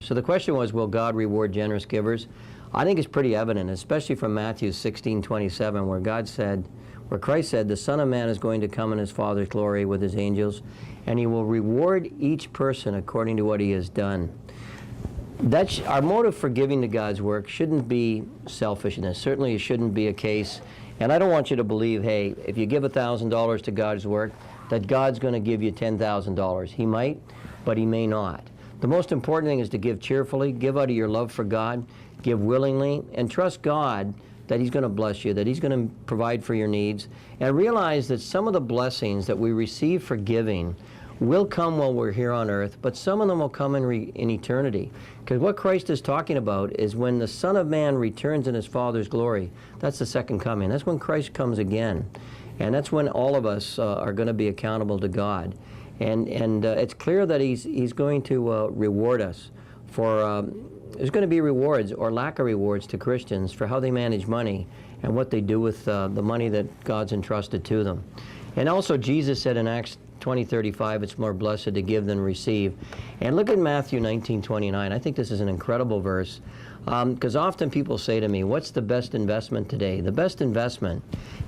So the question was, will God reward generous givers? I think it's pretty evident, especially from Matthew 16:27, where Christ said, the Son of Man is going to come in his Father's glory with his angels, and he will reward each person according to what he has done. Our motive for giving to God's work shouldn't be selfishness. Certainly it shouldn't be a case, and I don't want you to believe, hey, if you give $1,000 to God's work, that God's going to give you $10,000. He might, but he may not. The most important thing is to give cheerfully, give out of your love for God, give willingly, and trust God that he's going to bless you, that he's going to provide for your needs, and realize that some of the blessings that we receive for giving will come while we're here on earth, but some of them will come in eternity. Because what Christ is talking about is when the Son of Man returns in his Father's glory, that's the second coming. That's when Christ comes again. And that's when all of us are going to be accountable to God. And it's clear that he's going to reward us for, there's going to be rewards or lack of rewards to Christians for how they manage money and what they do with the money that God's entrusted to them. And also Jesus said in Acts 20:35, it's more blessed to give than receive. And look at Matthew 19:29. I think this is an incredible verse, because often people say to me, what's the best investment today? The best investment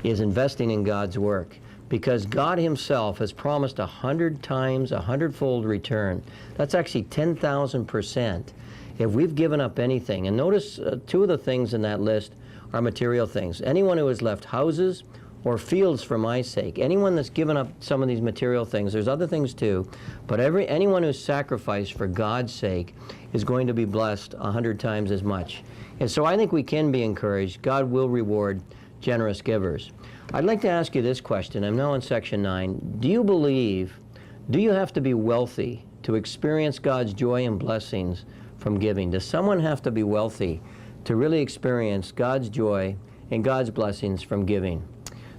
is investing in God's work, because God himself has promised 100 times, 100-fold return. That's actually 10,000% if we've given up anything. And notice two of the things in that list are material things. Anyone who has left houses or fields for my sake, anyone that's given up some of these material things, there's other things too, but anyone who's sacrificed for God's sake is going to be blessed 100 times as much. And so I think we can be encouraged. God will reward generous givers. I'd like to ask you this question. I'm now in section 9. Do you have to be wealthy to experience God's joy and blessings from giving? Does someone have to be wealthy to really experience God's joy and God's blessings from giving?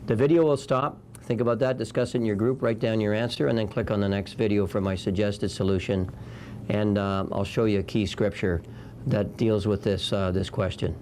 The video will stop. Think about that, discuss it in your group, write down your answer, and then click on the next video for my suggested solution. And I'll show you a key scripture that deals with this question.